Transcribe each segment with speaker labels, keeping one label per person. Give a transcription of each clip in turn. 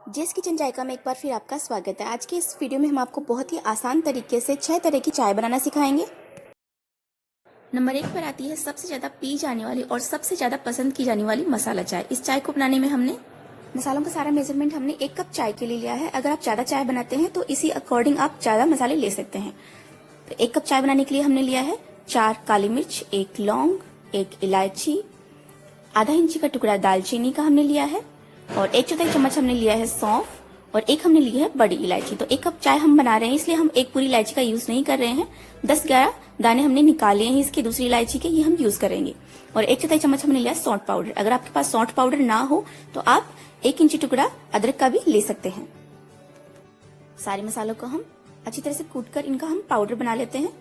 Speaker 1: जेस किचन जायका में एक बार फिर आपका स्वागत है। आज के इस वीडियो में हम आपको बहुत ही आसान तरीके से 6 तरह की चाय बनाना सिखाएंगे। नंबर 1 पर आती है सबसे ज़्यादा पी जाने वाली और सबसे ज़्यादा पसंद की जाने वाली मसाला चाय। इस चाय को बनाने में हमने मसालों का सारा मेजरमेंट हमने 1 कप चाय के लिए लिया है। अगर आप ज़्यादा चाय बनाते हैं तो इसी अकॉर्डिंग आप ज़्यादा मसाले ले सकते हैं। तो 1 कप चाय बनाने के लिए हमने लिया है 4 काली मिर्च, 1 लौंग, 1 इलायची, आधा इंची का टुकड़ा दालचीनी का हमने लिया है और 1/4 चम्मच हमने लिया है सौंफ और 1 हमने ली है बड़ी इलायची। तो 1 कप चाय हम बना रहे हैं इसलिए हम एक पूरी इलायची का यूज नहीं कर रहे हैं। 10-11 दाने हमने निकाले हैं इसके दूसरी इलायची के, ये हम यूज करेंगे। और 1/4 चम्मच हमने लिया सौंठ पाउडर। अगर आपके पास सौंठ पाउडर ना हो तो आप 1 इंची टुकड़ा अदरक का भी ले सकते हैं। सारे मसालों को हम अच्छी तरह से कूट कर इनका हम पाउडर बना लेते हैं।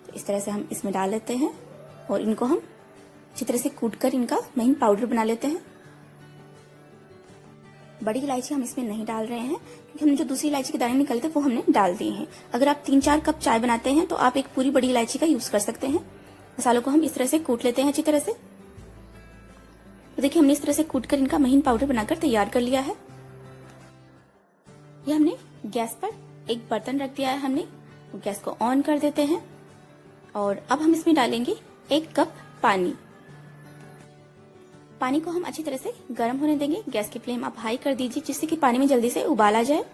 Speaker 1: तो इस तरह से हम इसमें डाल लेते हैं और इनको हम अच्छी तरह से कूट कर इनका महीन पाउडर बना लेते हैं। बड़ी इलायची हम इसमें नहीं डाल रहे हैं क्योंकि हमने जो दूसरी इलायची के दाने निकले थे वो हमने डाल दिए हैं। अगर आप 3-4 कप चाय बनाते हैं तो आप एक पूरी बड़ी इलायची का यूज कर सकते हैं। मसालों को हम इस तरह से कूट लेते हैं अच्छी तरह से। तो देखिए हमने इस तरह से कूट कर इनका महीन पाउडर बनाकर तैयार कर लिया है। ये हमने गैस पर एक बर्तन रख दिया है, हमने गैस को ऑन कर देते हैं और अब हम इसमें डालेंगे 1 कप पानी। पानी को हम अच्छी तरह से गर्म होने देंगे। गैस की फ्लेम आप हाई कर दीजिए जिससे कि पानी में जल्दी से उबाल आ जाए।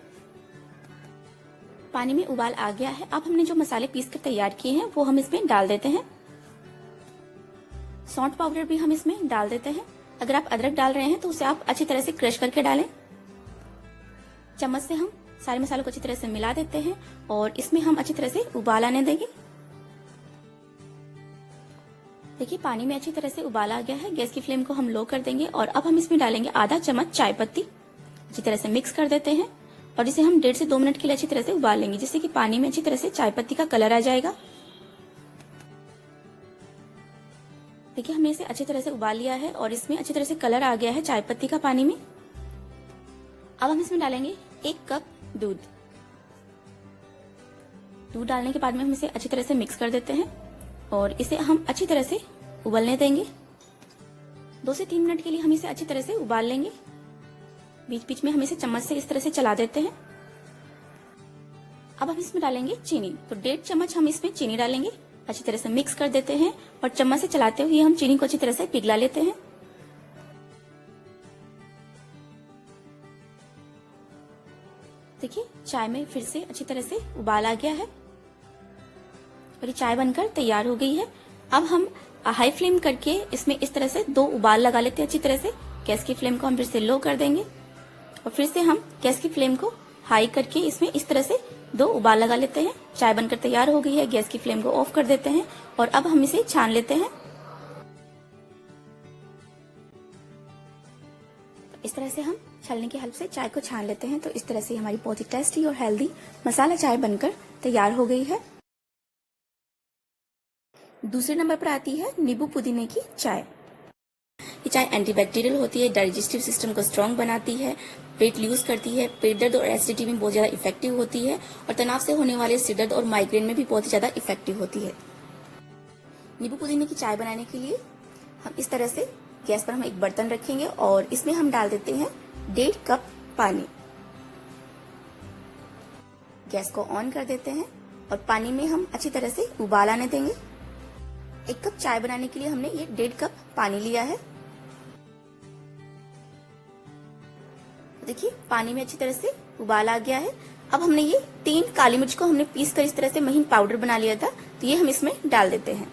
Speaker 1: पानी में उबाल आ गया है। अब हमने जो मसाले पीस कर तैयार किए हैं वो हम इसमें डाल देते हैं। सौंठ पाउडर भी हम इसमें डाल देते हैं। अगर आप अदरक डाल रहे हैं तो उसे आप अच्छी तरह से क्रश करके डालें। चम्मच से हम सारे मसालों को अच्छी तरह से मिला देते हैं और इसमें हम अच्छी तरह से उबाल आने देंगे। देखिए पानी में अच्छी तरह से उबाल आ गया है। गैस की फ्लेम को हम लो कर देंगे और अब हम इसमें डालेंगे आधा चम्मच चाय पत्ती। अच्छी तरह से मिक्स कर देते हैं और इसे हम 1.5 से 2 मिनट के लिए अच्छी तरह से उबाल लेंगे जिससे कि पानी में अच्छी तरह से चाय पत्ती का कलर आ जाएगा। देखिए हमने इसे अच्छी तरह से उबाल लिया है और इसमें अच्छी तरह से कलर आ गया है चाय पत्ती का पानी में। अब हम इसमें डालेंगे 1 कप दूध। दूध डालने के बाद में हम इसे अच्छी तरह से मिक्स कर देते हैं और इसे हम अच्छी तरह से उबलने देंगे। 2 से 3 मिनट के लिए हम इसे अच्छी तरह से उबाल लेंगे। बीच बीच में हम इसे चम्मच से इस तरह से चला देते हैं। अब हम इसमें डालेंगे चीनी। तो 1.5 चम्मच हम इसमें चीनी डालेंगे। अच्छी तरह से मिक्स कर देते हैं और चम्मच से चलाते हुए हम चीनी को अच्छी तरह से पिघला लेते हैं। देखिए चाय में फिर से अच्छी तरह से उबाल आ गया है और ये चाय बनकर तैयार हो गई है। अब हम हाई फ्लेम करके इसमें इस तरह से 2 उबाल लगा लेते हैं अच्छी तरह से। गैस की फ्लेम को हम फिर से लो कर देंगे और फिर से हम गैस की फ्लेम को हाई करके इसमें इस तरह से 2 उबाल लगा लेते हैं। चाय बनकर तैयार हो गई है। गैस की फ्लेम को ऑफ कर देते हैं और अब हम इसे छान लेते हैं। इस तरह से हम छलनी की हेल्प से चाय को छान लेते हैं। तो इस तरह से हमारी बहुत ही टेस्टी और हेल्दी मसाला चाय बनकर तैयार हो गई है। दूसरे नंबर पर आती है नींबू पुदीने की चाय। ये चाय एंटीबैक्टीरियल होती है, डाइजेस्टिव सिस्टम को स्ट्रांग बनाती है, पेट लूज करती है, पेट दर्द और एसिडिटी में बहुत ज्यादा इफेक्टिव होती है और तनाव से होने वाले सिर दर्द और माइग्रेन में भी बहुत ही ज्यादा इफेक्टिव होती है। नींबू पुदीने की चाय बनाने के लिए हम इस तरह से गैस पर हम एक बर्तन रखेंगे और इसमें हम डाल देते हैं 1.5 कप पानी। गैस को ऑन कर देते हैं और पानी में हम अच्छी तरह से उबाल आने देंगे। 1 कप चाय बनाने के लिए हमने ये 1.5 कप पानी लिया है। देखिए पानी में अच्छी तरह से उबाल आ गया है। अब हमने ये 3 काली मिर्च को हमने पीस कर इस तरह से महीन पाउडर बना लिया था, तो ये हम इसमें डाल देते हैं।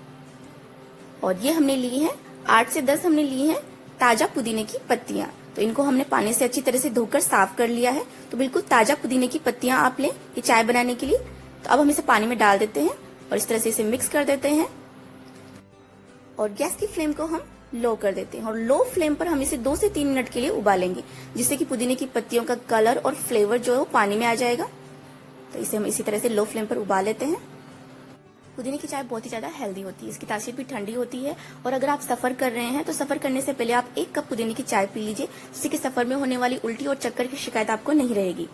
Speaker 1: और ये हमने ली है 8 से 10 हमने ली है ताजा पुदीने की पत्तियां। तो इनको हमने पानी से अच्छी तरह से धोकर साफ कर लिया है। तो बिल्कुल ताजा पुदीने की पत्तियां आप लें ये चाय बनाने के लिए। तो अब हम इसे पानी में डाल देते हैं और इस तरह से इसे मिक्स कर देते हैं और गैस की फ्लेम को हम लो कर देते हैं और लो फ्लेम पर हम इसे 2 से 3 मिनट के लिए उबालेंगे जिससे कि पुदीने की पत्तियों का कलर और फ्लेवर जो है वो पानी में आ जाएगा। तो इसे हम इसी तरह से लो फ्लेम पर उबाल लेते हैं। पुदीने की चाय बहुत ही ज्यादा हेल्दी होती है, इसकी तासीर भी ठंडी होती है और अगर आप सफर कर रहे हैं तो सफर करने से पहले आप 1 कप पुदीने की चाय पी लीजिए जिससे कि सफर में होने वाली उल्टी और चक्कर की शिकायत आपको नहीं रहेगी।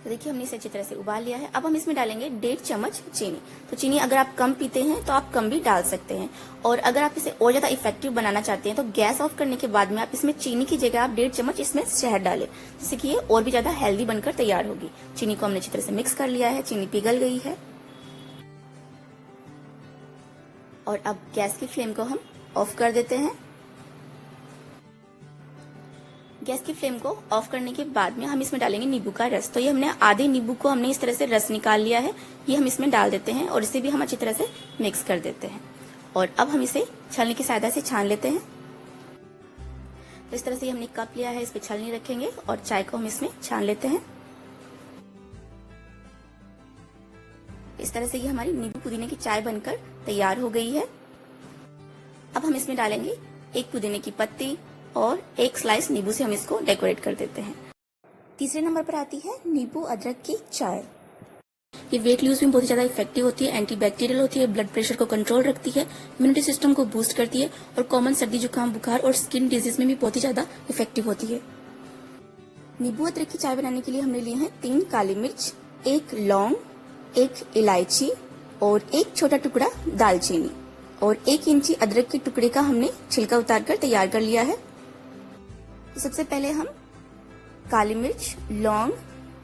Speaker 1: तो देखिए हमने इसे अच्छी तरह से उबाल लिया है। अब हम इसमें डालेंगे 1.5 चम्मच चीनी। तो चीनी अगर आप कम पीते हैं तो आप कम भी डाल सकते हैं, और अगर आप इसे और ज्यादा इफेक्टिव बनाना चाहते हैं तो गैस ऑफ करने के बाद में आप इसमें चीनी की जगह आप 1.5 चम्मच इसमें शहद डालें, जिससे कि ये और भी ज्यादा हेल्दी बनकर तैयार होगी। चीनी को हमने अच्छी तरह से मिक्स कर लिया है, चीनी पिघल गई है। और अब गैस की फ्लेम को हम ऑफ कर देते हैं। गैस की फ्लेम को ऑफ करने के बाद में हम इसमें डालेंगे नींबू का रस। तो ये हमने आधे नींबू को हमने इस तरह से रस निकाल लिया है, ये हम इसमें डाल देते हैं और इसे भी हम अच्छी तरह से मिक्स कर देते हैं। और अब हम इसे छलनी की सहायता से छान लेते हैं। तो इस तरह से हमने कप लिया है, इस पर छलनी रखेंगे और चाय को हम इसमें छान लेते हैं। इस तरह से ये हमारी नींबू पुदीने की चाय बनकर तैयार हो गई है। अब हम इसमें डालेंगे 1 पुदीने की पत्ती और 1 स्लाइस नींबू से हम इसको डेकोरेट कर देते हैं। तीसरे नंबर पर आती है नींबू अदरक की चाय। ये वेट लूज में बहुत ही ज्यादा इफेक्टिव होती है, एंटीबैक्टीरियल होती है, ब्लड प्रेशर को कंट्रोल रखती है, इम्यूनिटी सिस्टम को बूस्ट करती है और कॉमन सर्दी जुकाम बुखार और स्किन डिजीज में भी बहुत ही ज्यादा इफेक्टिव होती है। नींबू अदरक की चाय बनाने के लिए हमने लिए हैं 3 काली मिर्च, 1 लौंग, 1 इलायची और 1 छोटा टुकड़ा दालचीनी और 1 इंची अदरक के टुकड़े का हमने छिलका उतारकर तैयार कर लिया है। तो सबसे पहले हम काली मिर्च, लौंग,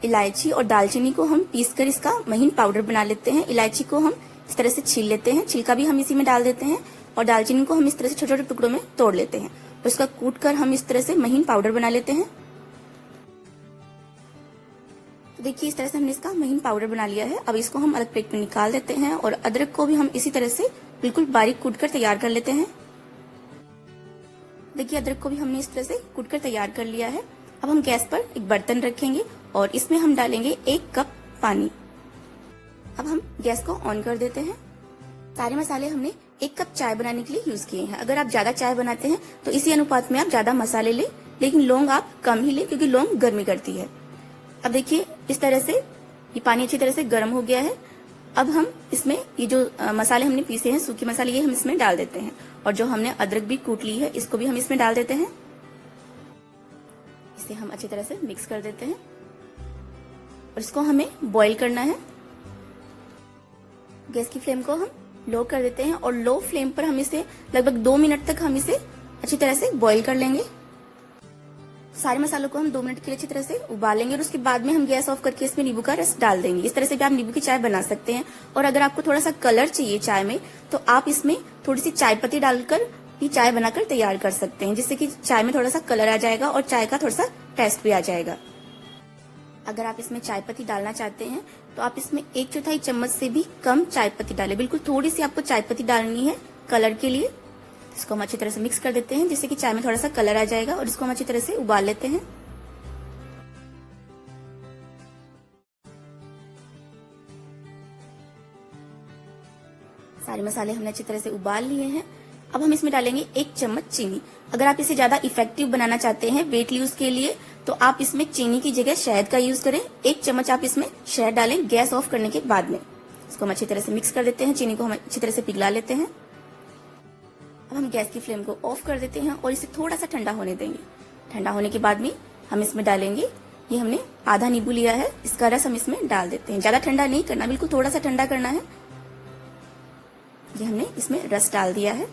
Speaker 1: इलायची और दालचीनी को हम पीसकर इसका महीन पाउडर बना लेते हैं। इलायची को हम इस तरह से छील लेते हैं, छिलका भी हम इसी में डाल देते हैं और दालचीनी को हम इस तरह से छोटे छोटे टुकड़ों में तोड़ लेते हैं और इसका कूट कर हम इस तरह से महीन पाउडर बना लेते हैं। तो देखिए इस तरह से हमने इसका महीन पाउडर बना लिया है। अब इसको हम अलग प्लेट में निकाल देते हैं और अदरक को भी हम इसी तरह से बिल्कुल बारीक कूट कर तैयार कर लेते हैं। देखिए अदरक को भी हमने इस तरह से कूट कर तैयार कर लिया है। अब हम गैस पर एक बर्तन रखेंगे और इसमें हम डालेंगे 1 कप पानी। अब हम गैस को ऑन कर देते हैं। सारे मसाले हमने 1 कप चाय बनाने के लिए यूज किए हैं। अगर आप ज्यादा चाय बनाते हैं तो इसी अनुपात में आप ज्यादा मसाले लें, लेकिन लौंग आप कम ही लें क्योंकि लौंग गर्मी करती है। अब देखिए इस तरह से ये पानी अच्छी तरह से गर्म हो गया है। अब हम इसमें ये जो मसाले हमने पीसे हैं, सूखे मसाले, ये हम इसमें डाल देते हैं और जो हमने अदरक भी कूट ली है इसको भी हम इसमें डाल देते हैं। इसे हम अच्छी तरह से मिक्स कर देते हैं और इसको हमें बॉईल करना है। गैस की फ्लेम को हम लो कर देते हैं और लो फ्लेम पर हम इसे लगभग 2 मिनट तक हम इसे अच्छी तरह से बॉईल कर लेंगे। सारे मसालों को हम 2 मिनट के लिए अच्छी तरह से उबालेंगे और उसके बाद में हम गैस ऑफ करके इसमें नींबू का रस डाल देंगे। इस तरह से भी आप नींबू की चाय बना सकते हैं। और अगर आपको थोड़ा सा कलर चाहिए चाय में तो आप इसमें थोड़ी सी चाय पत्ती डालकर ये चाय बनाकर तैयार कर सकते हैं, जिससे कि चाय में थोड़ा सा कलर आ जाएगा और चाय का थोड़ा सा टेस्ट भी आ जाएगा। अगर आप इसमें चाय पत्ती डालना चाहते हैं तो आप इसमें 1/4 चम्मच से भी कम चाय पत्ती डालें। बिल्कुल थोड़ी सी आपको चाय पत्ती डालनी है कलर के लिए। इसको हम अच्छी तरह से मिक्स कर देते हैं जिससे कि चाय में थोड़ा सा कलर आ जाएगा और इसको हम अच्छी तरह से उबाल लेते हैं। सारे मसाले हमने अच्छी तरह से उबाल लिए हैं। अब हम इसमें डालेंगे 1 चम्मच चीनी। अगर आप इसे ज्यादा इफेक्टिव बनाना चाहते हैं वेट लूज के लिए तो आप इसमें चीनी की जगह शहद का यूज करें। 1 चम्मच आप इसमें शहद डालें गैस ऑफ करने के बाद में। इसको हम अच्छी तरह से मिक्स कर देते हैं, चीनी को हम अच्छी तरह से पिघला लेते हैं। अब हम गैस की फ्लेम को ऑफ कर देते हैं और इसे थोड़ा सा ठंडा होने देंगे। ठंडा होने के बाद में हम इसमें डालेंगे, ये हमने आधा नींबू लिया है, इसका रस हम इसमें डाल देते हैं। ज्यादा ठंडा नहीं करना, बिल्कुल थोड़ा सा ठंडा करना है। ये हमने इसमें रस डाल दिया है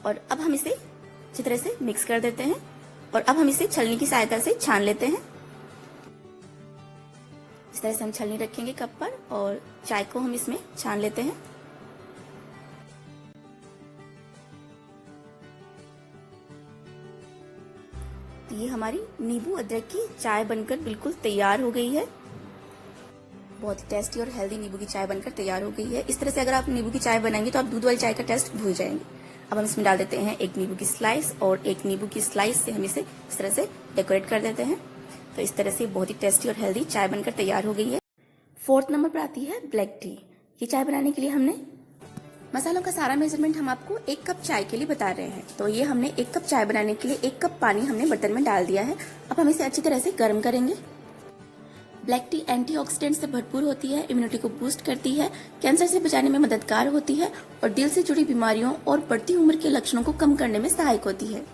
Speaker 1: और अब हम इसे अच्छी तरह से मिक्स कर देते हैं और अब हम इसे छलनी की सहायता से छान लेते हैं। इस तरह से हम छलनी रखेंगे कप पर और चाय को हम इसमें छान लेते हैं। तो ये हमारी नींबू अदरक की चाय बनकर बिल्कुल तैयार हो गई है। बहुत ही टेस्टी और हेल्दी नींबू की चाय बनकर तैयार हो गई है। इस तरह से अगर आप नींबू की चाय बनाएंगे तो आप दूध वाली चाय का टेस्ट भूल जाएंगे। अब हम इसमें डाल देते हैं 1 नींबू की स्लाइस और 1 नींबू की स्लाइस से हम इसे इस तरह से डेकोरेट कर देते हैं। तो इस तरह से बहुत ही टेस्टी और हेल्दी चाय बनकर तैयार हो गई है। 4th नंबर पर आती है ब्लैक टी। ये चाय बनाने के लिए हमने मसालों का सारा मेजरमेंट हम आपको 1 कप चाय के लिए बता रहे हैं। तो ये हमने 1 कप चाय बनाने के लिए 1 कप पानी हमने बर्तन में डाल दिया है। अब हम इसे अच्छी तरह से गर्म करेंगे। ब्लैक टी एंटीऑक्सीडेंट से भरपूर होती है, इम्यूनिटी को बूस्ट करती है, कैंसर से बचाने में मददगार होती है और दिल से जुड़ी बीमारियों और बढ़ती उम्र के लक्षणों को कम करने में सहायक होती है।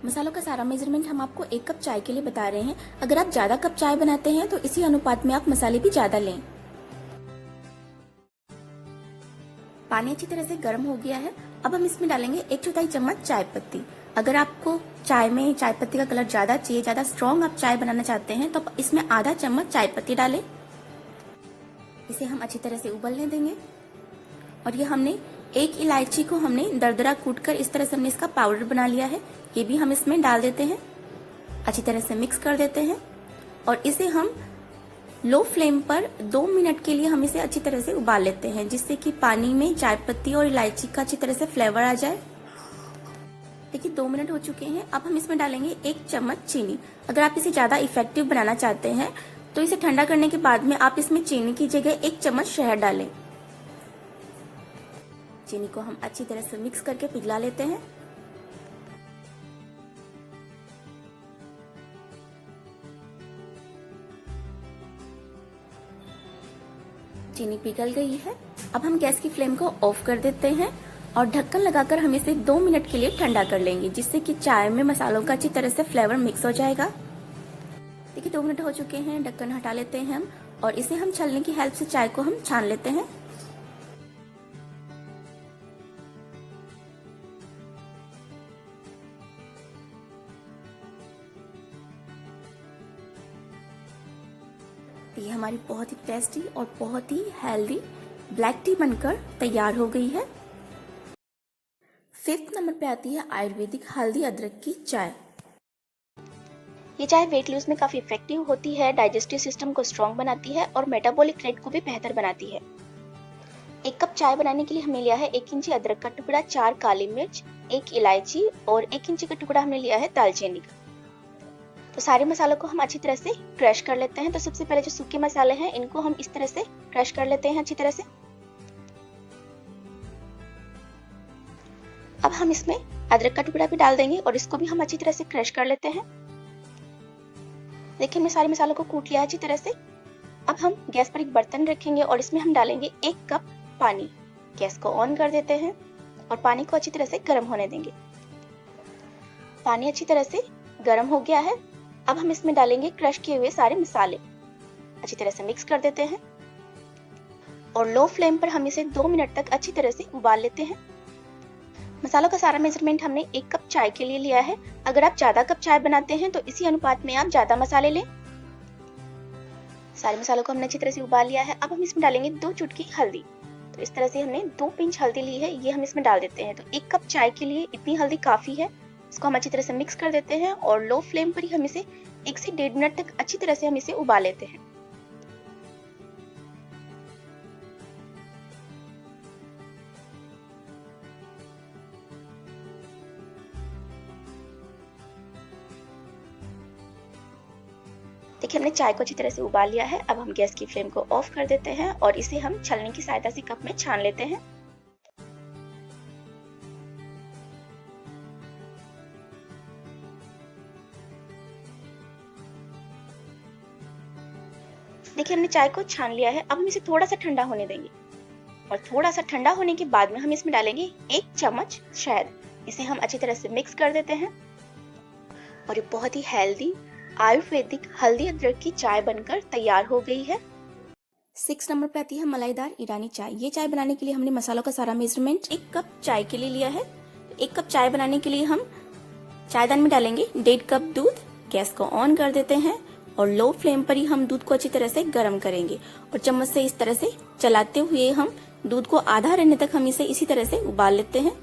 Speaker 1: मसालों का सारा मेजरमेंट हम आपको 1 कप चाय के लिए बता रहे हैं। अगर आप ज्यादा कप चाय बनाते हैं तो इसी अनुपात में आप मसाले भी ज्यादा लें। पानी अच्छी तरह से गर्म हो गया है। अब हम इसमें डालेंगे 1/4 चम्मच चाय पत्ती। अगर आपको चाय में चाय पत्ती का कलर ज्यादा चाहिए, ज्यादा स्ट्रॉन्ग आप चाय बनाना चाहते हैं, तो इसमें आधा चम्मच चाय पत्ती डालें। इसे हम अच्छी तरह से उबलने देंगे। और ये हमने 1 इलायची को हमने दरदरा कूटकर इस तरह से हमने इसका पाउडर बना लिया है, ये भी हम इसमें डाल देते हैं। अच्छी तरह से मिक्स कर देते हैं और इसे हम लो फ्लेम पर 2 मिनट के लिए हम इसे अच्छी तरह से उबाल लेते हैं, जिससे कि पानी में चाय पत्ती और इलायची का अच्छी तरह से फ्लेवर आ जाए। देखिए 2 मिनट हो चुके हैं। अब हम इसमें डालेंगे 1 चम्मच चीनी। अगर आप इसे ज्यादा इफेक्टिव बनाना चाहते हैं तो इसे ठंडा करने के बाद में आप इसमें चीनी की जगह 1 चम्मच शहद डालें। चीनी को हम अच्छी तरह से मिक्स करके पिघला लेते हैं। चीनी पिघल गई है। अब हम गैस की फ्लेम को ऑफ कर देते हैं और ढक्कन लगाकर हम इसे 2 मिनट के लिए ठंडा कर लेंगे, जिससे कि चाय में मसालों का अच्छी तरह से फ्लेवर मिक्स हो जाएगा। देखिए 2 मिनट हो चुके हैं। ढक्कन हटा लेते हैं हम और इसे हम छलनी की हेल्प से चाय को हम छान लेते हैं। ये हमारी बहुत ही टेस्टी और बहुत ही हेल्दी ब्लैक टी बनकर तैयार हो गई है। 5th नंबर पे आती है आयुर्वेदिक हल्दी अदरक की चाय।
Speaker 2: ये चाय वेट लूज में काफी इफेक्टिव होती है, डाइजेस्टिव सिस्टम को स्ट्रॉन्ग बनाती है और मेटाबॉलिक रेट को भी बेहतर बनाती है। 1 कप चाय बनाने के लिए हमने लिया है 1 इंची अदरक का टुकड़ा, 4 काली मिर्च, 1 इलायची और 1 इंची का टुकड़ा हमने लिया है दालचीनी का। तो सारे मसालों को हम अच्छी तरह से क्रश कर लेते हैं। तो सबसे पहले जो सूखे मसाले हैं इनको हम इस तरह से क्रश कर लेते हैं अच्छी तरह से। अब हम इसमें अदरक का टुकड़ा भी डाल देंगे और इसको भी हम अच्छी तरह से क्रश कर लेते हैं। देखिए हमने सारे मसालों को कूट लिया अच्छी तरह से। अब हम गैस पर एक बर्तन रखेंगे और इसमें हम डालेंगे 1 कप पानी। गैस को ऑन कर देते हैं और पानी को अच्छी तरह से गर्म होने देंगे। पानी अच्छी तरह से गर्म हो गया है। अब हम इसमें डालेंगे क्रश किए हुए सारे मसाले। अच्छी तरह से मिक्स कर देते हैं और लो फ्लेम पर हम इसे 2 मिनट तक अच्छी तरह से उबाल लेते हैं। मसालों का सारा मेजरमेंट हमने 1 कप चाय के लिए लिया है। अगर आप ज्यादा कप चाय बनाते हैं तो इसी अनुपात में आप ज्यादा मसाले लें। सारे मसालों को हमने अच्छी तरह से उबाल लिया है। अब हम इसमें डालेंगे 2 चुटकी हल्दी। तो इस तरह से हमने 2 पिंच हल्दी ली है, ये हम इसमें डाल देते हैं। तो 1 कप चाय के लिए इतनी हल्दी काफी है। इसको हम अच्छी तरह से मिक्स कर देते हैं और लो फ्लेम पर ही हम इसे 1 से 1.5 मिनट तक अच्छी तरह से हम इसे उबाल लेते हैं। देखिए हमने चाय को अच्छी तरह से उबाल लिया है। अब हम गैस की फ्लेम को ऑफ कर देते हैं और इसे हम छलनी की सहायता से कप में छान लेते हैं। देखिए हमने चाय को छान लिया है। अब हम इसे थोड़ा सा ठंडा होने देंगे और थोड़ा सा ठंडा होने के बाद में हम इसमें डालेंगे 1 चम्मच शहद। इसे हम अच्छी तरह से मिक्स कर देते हैं और ये बहुत ही हेल्दी आयुर्वेदिक हल्दी अदरक की चाय बनकर तैयार हो गई है।
Speaker 1: 6 नंबर पे आती है मलाईदार ईरानी चाय। ये चाय बनाने के लिए हमने मसालों का सारा मेजरमेंट 1 कप चाय के लिए लिया है। 1 कप चाय बनाने के लिए हम चायदान में डालेंगे 1.5 कप दूध। गैस को ऑन कर देते हैं और लो फ्लेम पर ही हम दूध को अच्छी तरह से गर्म करेंगे और चम्मच से इस तरह से चलाते हुए हम दूध को आधा रहने तक हम इसे इसी तरह से उबाल लेते हैं।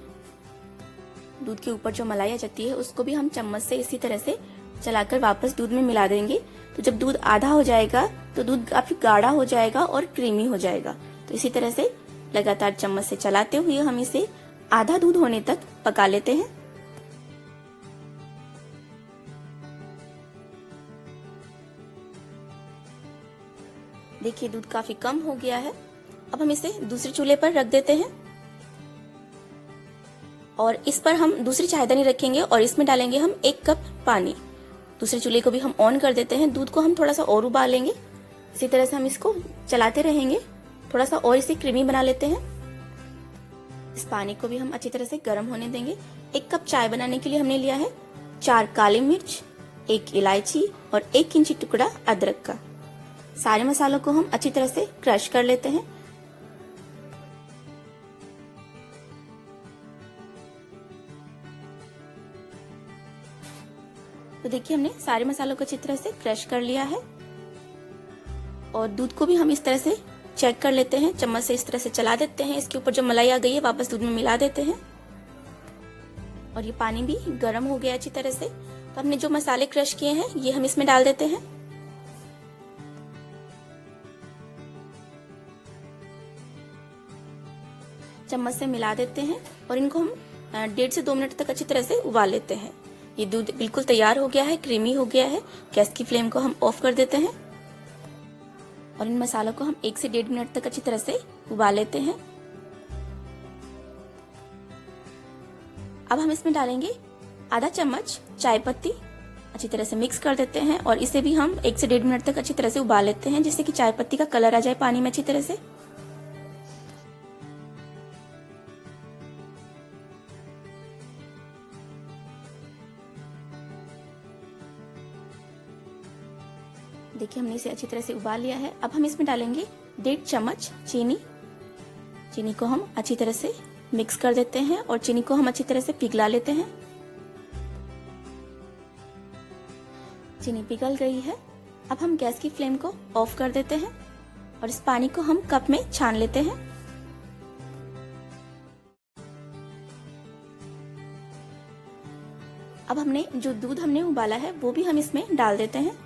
Speaker 1: दूध के ऊपर जो मलाई आ जाती है उसको भी हम चम्मच से इसी तरह से चलाकर वापस दूध में मिला देंगे। तो जब दूध आधा हो जाएगा तो दूध काफी गाढ़ा हो जाएगा और क्रीमी हो जाएगा। तो इसी तरह से लगातार चम्मच से चलाते हुए हम इसे आधा दूध होने तक पका लेते हैं। देखिए दूध काफी कम हो गया है। अब हम इसे दूसरे चूल्हे पर रख देते हैं और इस पर हम दूसरी चायदानी रखेंगे और इसमें डालेंगे हम 1 कप पानी। दूसरे चूल्हे को भी हम ऑन कर देते हैं। दूध को हम थोड़ा सा और उबालेंगे। इसी तरह से हम इसको चलाते रहेंगे, थोड़ा सा और इसे क्रीमी बना लेते हैं। इस पानी को भी हम अच्छी तरह से गर्म होने देंगे। 1 कप चाय बनाने के लिए हमने लिया है 4 काली मिर्च, 1 इलायची और 1 इंची टुकड़ा अदरक का। सारे मसालों को हम अच्छी तरह से क्रश कर लेते हैं। तो देखिए हमने सारे मसालों को अच्छी तरह से क्रश कर लिया है। और दूध को भी हम इस तरह से चेक कर लेते हैं, चम्मच से इस तरह से चला देते हैं। इसके ऊपर जो मलाई आ गई है वापस दूध में मिला देते हैं। और ये पानी भी गर्म हो गया अच्छी तरह से। तो हमने जो मसाले क्रश किए हैं ये हम इसमें डाल देते हैं। चम्मच से मिला देते हैं और इनको हम 1.5 से 2 मिनट तक अच्छी तरह से उबाल लेते हैं। ये दूध बिल्कुल तैयार हो गया है, क्रीमी हो गया है। गैस की फ्लेम को हम ऑफ कर देते हैं और इन मसालों को हम 1 से 1.5 मिनट तक अच्छी तरह से उबाल लेते हैं। अब हम इसमें डालेंगे आधा चम्मच चाय पत्ती, अच्छी तरह से मिक्स कर देते हैं और इसे भी हम 1 से 1.5 मिनट तक अच्छी तरह से उबाल लेते हैं, जिससे कि चाय पत्ती का कलर आ जाए पानी में अच्छी तरह से। देखिए हमने इसे अच्छी तरह से उबाल लिया है। अब हम इसमें डालेंगे 1.5 चम्मच चीनी। चीनी को हम अच्छी तरह से मिक्स कर देते हैं और चीनी को हम अच्छी तरह से पिघला लेते हैं। चीनी पिघल गई है। अब हम गैस की फ्लेम को ऑफ कर देते हैं और इस पानी को हम कप में छान लेते हैं। अब हमने जो दूध हमने उबाला है वो भी हम इसमें डाल देते हैं।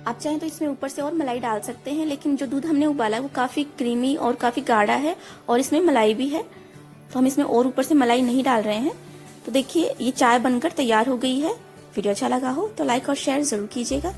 Speaker 1: आप चाहें तो इसमें ऊपर से और मलाई डाल सकते हैं, लेकिन जो दूध हमने उबाला है वो काफी क्रीमी और काफी गाढ़ा है और इसमें मलाई भी है, तो हम इसमें और ऊपर से मलाई नहीं डाल रहे हैं। तो देखिए ये चाय बनकर तैयार हो गई है। वीडियो अच्छा लगा हो तो लाइक और शेयर जरूर कीजिएगा।